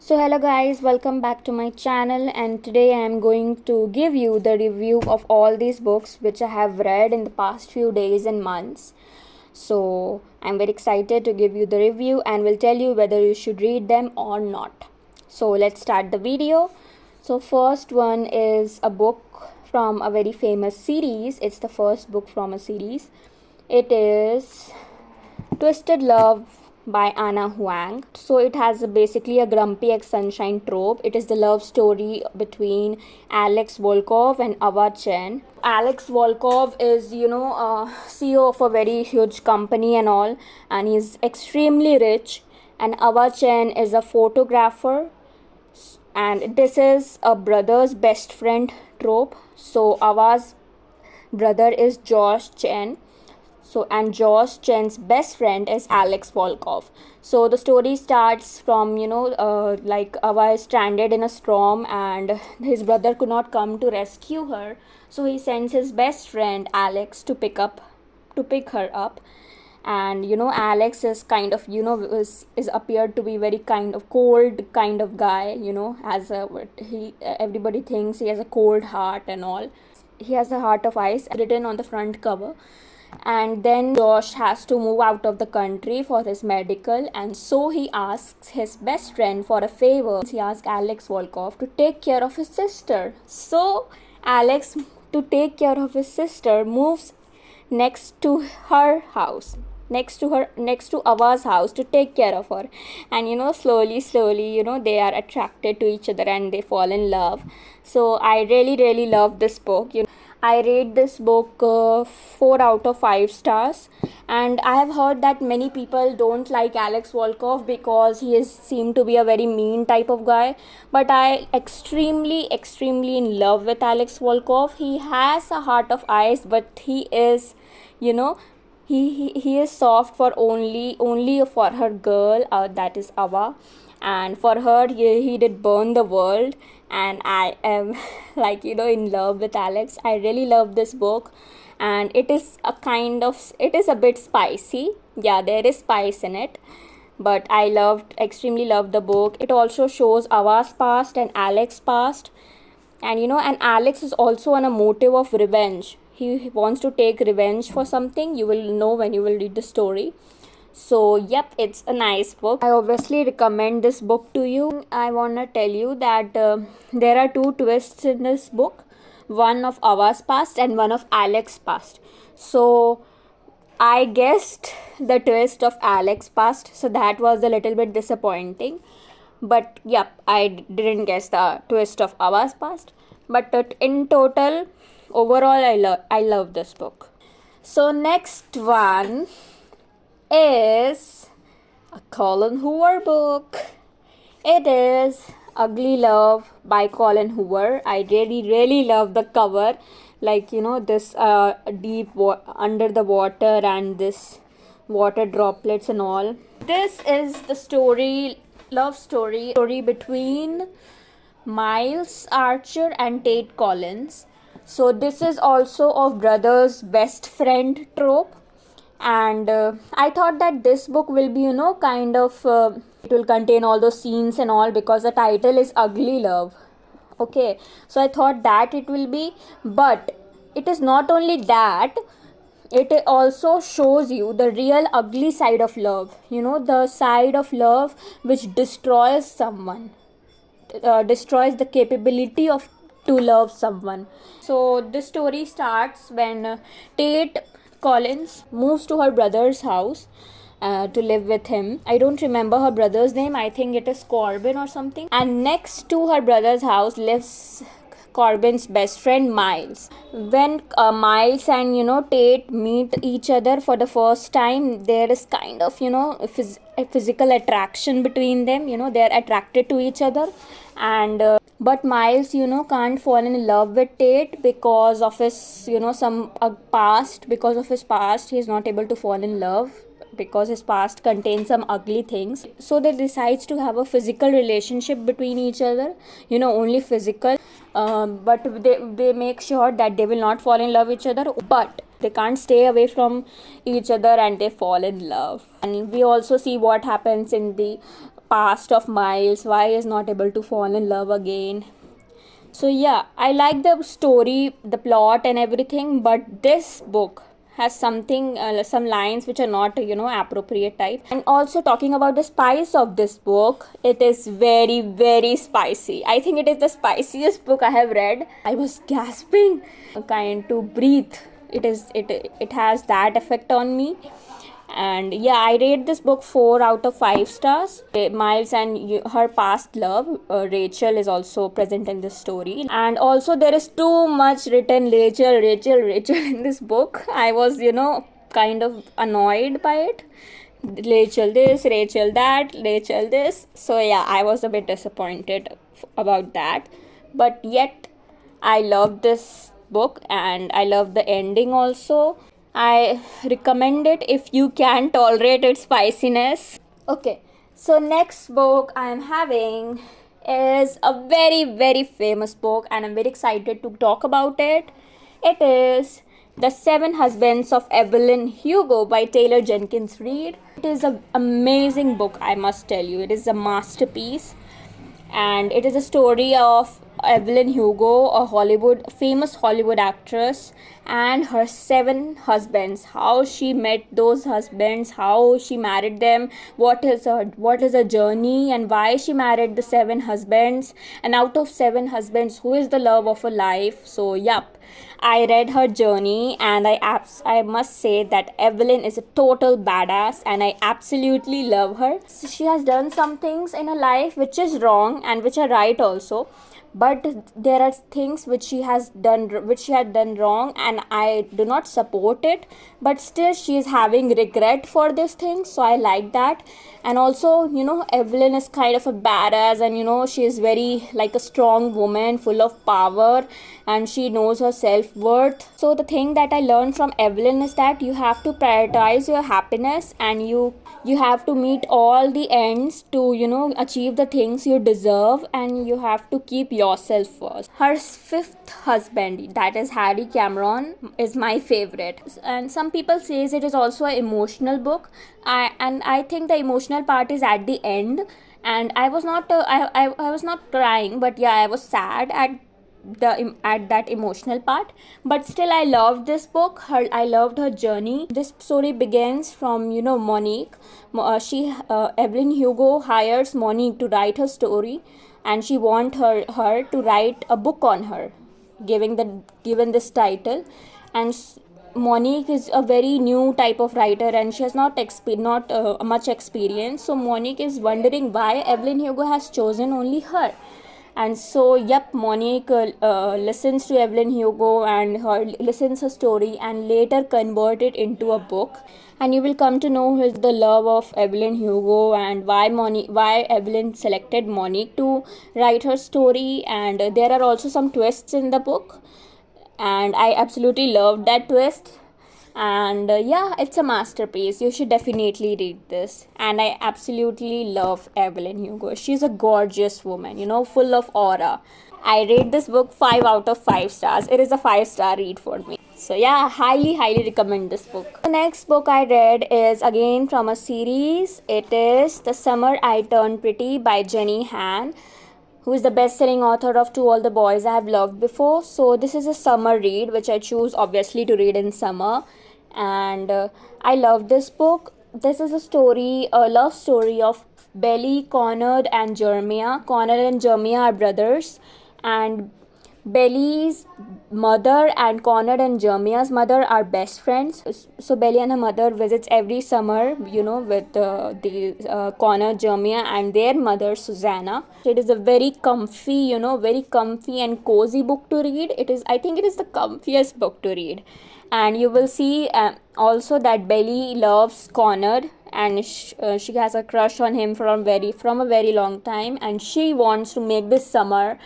So hello guys, welcome back to my channel, and today I am going to give you the review of all these books which I have read in the past few days and months. So I'm very excited to give you the review and will tell you whether you should read them or not. So let's start the video. So first one is a book from a very famous series. It's the first book from a series. It is Twisted Love by Anna Huang. So it has basically a grumpy ex sunshine trope. It is the love story between Alex Volkov and Ava Chen. Alex Volkov is, CEO of a very huge company and all, and he's extremely rich. And Ava Chen is a photographer, and this is a brother's best friend trope. So Ava's brother is Josh Chen, and Josh Chen's best friend is Alex Volkov. So the story starts from like Ava is stranded in a storm and his brother could not come to rescue her, so he sends his best friend Alex to pick her up. And Alex is kind of is appeared to be very kind of cold kind of guy, as a he everybody thinks he has a cold heart and all. He has a heart of ice written on the front cover. And then Josh has to move out of the country for his medical, and so he asks his best friend for a favor. He asks Alex Volkov to take care of his sister. So Alex, to take care of his sister, moves next to her house, next to Ava's house, to take care of her. And slowly they are attracted to each other and they fall in love. So I really love this book. I rate this book 4 out of 5 stars, and I have heard that many people don't like Alex Volkov because he is seemed to be a very mean type of guy. But I extremely in love with Alex Volkov. He has a heart of ice, but he is, he is soft for only for her girl, that is Ava. And for her, he did burn the world. And I am like in love with Alex. I really love this book, and it is a bit spicy. Yeah, there is spice in it, but I extremely loved the book. It also shows Ava's past and Alex's past. And and Alex is also on a motive of revenge. He wants to take revenge for something. You will know when you will read the story. So yep, it's a nice book. I obviously recommend this book to you. I want to tell you that there are two twists in this book, one of Ava's past and one of Alex's past. So I guessed the twist of Alex's past, so that was a little bit disappointing. But yep, I didn't guess the twist of Ava's past. But in total, overall, I love this book. So next one is a Colin Hoover book. It is Ugly Love by Colin Hoover. I really love the cover, like this under the water and this water droplets and all. This is the love story between Miles Archer and Tate Collins. So this is also of brothers best friend trope. And I thought that this book will be kind of it will contain all those scenes and all, because the title is Ugly Love. Okay, so I thought that it will be, but it is not only that, it also shows you the real ugly side of love, the side of love which destroys someone, destroys the capability of to love someone. So this story starts when Tate Collins moves to her brother's house to live with him. I don't remember her brother's name. I think it is Corbin or something. And next to her brother's house lives Corbin's best friend Miles. When Miles and Tate meet each other for the first time, there is kind of a physical attraction between them. They are attracted to each other. And but Miles can't fall in love with Tate because of his some past. Because of his past, he is not able to fall in love because his past contains some ugly things. So they decides to have a physical relationship between each other, only physical. But they make sure that they will not fall in love with each other, but they can't stay away from each other, and they fall in love. And we also see what happens in the past of Miles, why he's not able to fall in love again. So yeah, I like the story, the plot and everything, but this book has something, some lines which are not, appropriate type. And also talking about the spice of this book, it is very, very spicy. I think it is the spiciest book I have read. I was gasping, kind to breathe. It has that effect on me. And yeah, I rate this book 4 out of 5 stars. Miles and her past love, Rachel, is also present in this story. And also there is too much written Rachel in this book. I was, kind of annoyed by it. Rachel this, Rachel that, Rachel this. So yeah, I was a bit disappointed about that. But yet I love this book and I love the ending also. I recommend it if you can tolerate its spiciness. Okay, so next book I am having is a very, very famous book and I'm very excited to talk about it. It is The Seven Husbands of Evelyn Hugo by Taylor Jenkins Reid. It is an amazing book, I must tell you. It is a masterpiece and it is a story of Evelyn Hugo, a famous Hollywood actress, and her 7 husbands. How she met those husbands, how she married them, what is her journey, and why she married the 7 husbands. And out of 7 husbands, who is the love of her life? So, yup. I read her journey and I must say that Evelyn is a total badass and I absolutely love her. She has done some things in her life which is wrong and which are right also, but there are things which she had done wrong and I do not support it, but still she is having regret for this thing, so I like that. And also, Evelyn is kind of a badass and she is very like a strong woman full of power and she knows her self-worth. So the thing that I learned from Evelyn is that you have to prioritize your happiness and you have to meet all the ends to achieve the things you deserve, and you have to keep yourself first. Her 5th husband, that is Harry Cameron, is my favorite, and some people says it is also an emotional book. I think the emotional part is at the end, and I was not I was not crying, but yeah, I was sad at that emotional part, but still I loved this book. I loved her journey. This story begins from Monique. Evelyn Hugo hires Monique to write her story, and she want her to write a book on her, given this title. And Monique is a very new type of writer and she has not much experience, so Monique is wondering why Evelyn Hugo has chosen only her. And so Monique listens to Evelyn Hugo and listens her story and later convert it into a book, and you will come to know who is the love of Evelyn Hugo and why Evelyn selected Monique to write her story. And there are also some twists in the book and I absolutely loved that twist. And it's a masterpiece. You should definitely read this. And I absolutely love Evelyn Hugo. She's a gorgeous woman, full of aura. I rate this book 5 out of 5 stars. It is a 5-star read for me. So yeah, highly recommend this book. The next book I read is again from a series. It is The Summer I Turned Pretty by Jenny Han, who is the best-selling author of To All the Boys I Have Loved Before. So this is a summer read, which I choose obviously to read in summer. And I love this book. This is a love story of Belly, Connor and Jeremiah. Connor and Jeremiah are brothers, and Belly's mother and Connor and Jeremiah's mother are best friends. So Belly and her mother visits every summer, with Connor, Jeremiah and their mother Susanna. It is a very comfy and cozy book to read. I think it is the comfiest book to read. And you will see also that Belly loves Connor and she has a crush on him from a very long time, and she wants to make this summer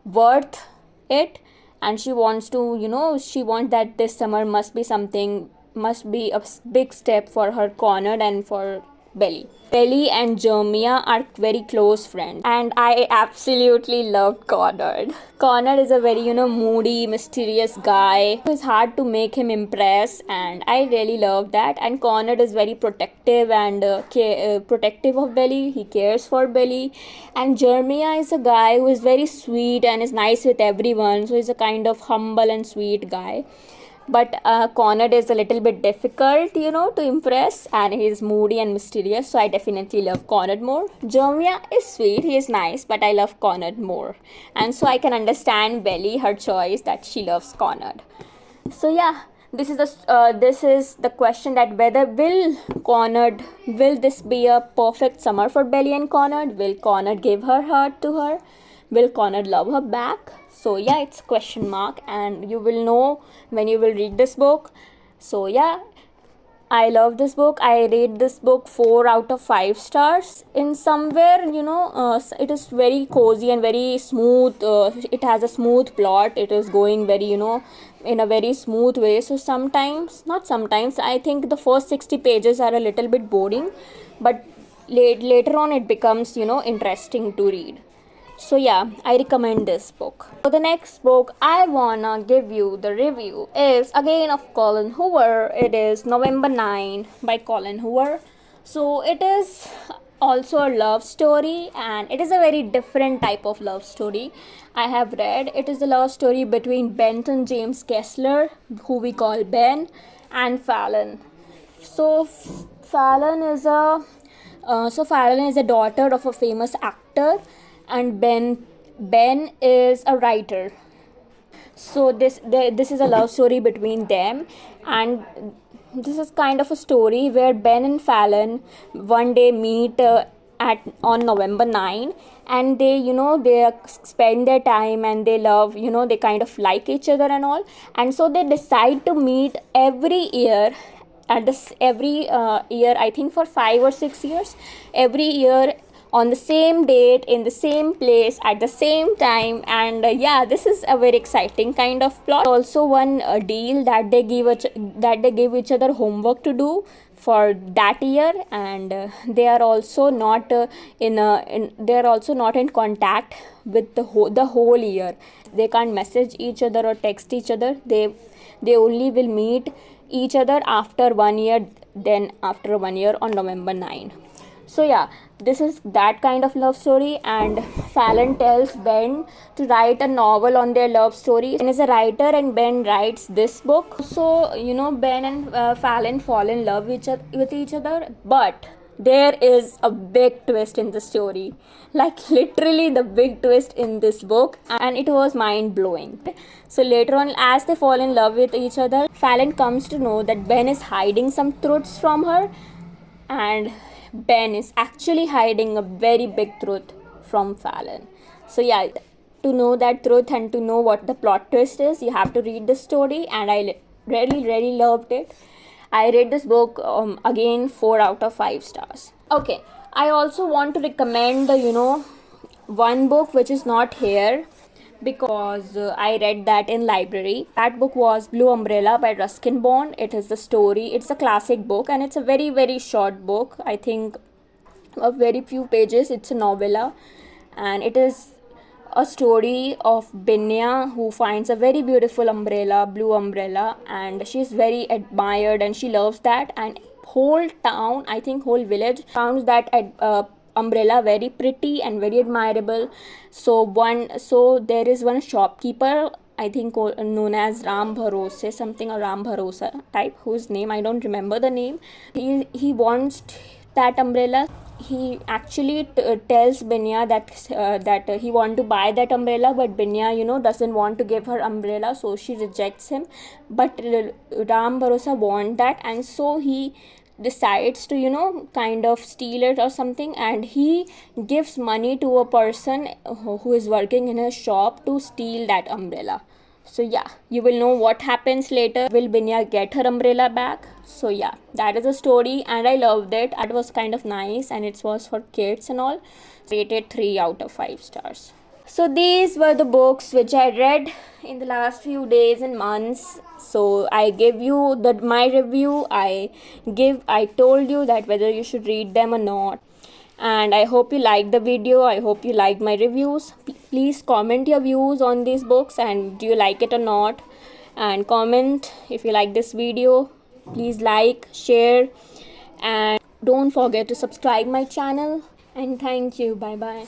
worth it, and she wants that this summer must be a big step for her Connor and for Belly. Belly and Jeremiah are very close friends, and I absolutely loved Conrad. Conrad is a very, moody, mysterious guy. It's hard to make him impress, and I really love that. And Conrad is very protective and protective of Belly. He cares for Belly, and Jeremiah is a guy who is very sweet and is nice with everyone. So he's a kind of humble and sweet guy. But Conrad is a little bit difficult, to impress, and he's moody and mysterious. So I definitely love Conrad more. Jeremiah is sweet, he is nice, but I love Conrad more. And so I can understand Belly, her choice that she loves Conrad. So yeah, this is the question, that whether will this be a perfect summer for Belly and Conrad? Will Conrad give her heart to her? Will Conrad love her back? So yeah, it's a question mark, and you will know when you will read this book. So yeah, I love this book. I rate this book 4 out of 5 stars. In somewhere, it is very cozy and very smooth. It has a smooth plot. It is going very, in a very smooth way. So not sometimes, I think the first 60 pages are a little bit boring, but later on it becomes, interesting to read. So yeah, I recommend this book. So the next book I wanna give you the review is again of Colin Hoover. It is November 9 by Colin Hoover. So it is also a love story, and it is a very different type of love story I have read. It is a love story between Benton James Kessler, who we call Ben, and Fallon. So Fallon is a daughter of a famous actor, and Ben is a writer. So this is a love story between them, and this is kind of a story where Ben and Fallon one day meet on November 9, and they spend their time, and they love, they kind of like each other and all, and so they decide to meet every year at every year, I think for 5 or 6 years, every year on the same date, in the same place, at the same time. And yeah, this is a very exciting kind of plot. Also one deal that they give each other homework to do for that year, and they are also not in contact with the whole year. They can't message each other or text each other. They only will meet each other after 1 year, then after 1 year on November 9. So yeah, this is that kind of love story, and Fallon tells Ben to write a novel on their love story. Ben is a writer, and Ben writes this book. So Ben and Fallon fall in love with each other, but there is a big twist in the story, like literally the big twist in this book, and it was mind blowing. So later on, as they fall in love with each other, Fallon comes to know that Ben is hiding some truths from her, and Ben is actually hiding a very big truth from Fallon. So yeah, to know that truth and to know what the plot twist is, you have to read the story, and I really loved it. I read this book again 4 out of 5 stars. Okay, I also want to recommend one book which is not here, because I read that in library. That book was Blue Umbrella by Ruskin Bond. It's a classic book, and it's a very short book. I think a very few pages. It's a novella, and it is a story of Binya, who finds a very beautiful umbrella, blue umbrella, and she's very admired and she loves that, and whole town, I think whole village, found that umbrella very pretty and very admirable. So there is one shopkeeper, I think known as Ram Bharose, something, or Ram Bharosa type, whose name I don't remember the name. He wants that umbrella. He actually tells Binya that he want to buy that umbrella, but Binya doesn't want to give her umbrella, so she rejects him. But Ram Bharosa want that, and so he decides to kind of steal it or something, and he gives money to a person who is working in his shop to steal that umbrella. So yeah, you will know what happens later. Will Binya get her umbrella back? So yeah, that is a story, and I loved it. It was kind of nice, and it was for kids and all. Rated 3 out of 5 stars. So these were the books which I read in the last few days and months. So I give you my review. I told you that whether you should read them or not. And I hope you liked the video. I hope you liked my reviews. Please comment your views on these books and do you like it or not. And comment if you like this video. Please like, share, and don't forget to subscribe my channel. And thank you. Bye bye.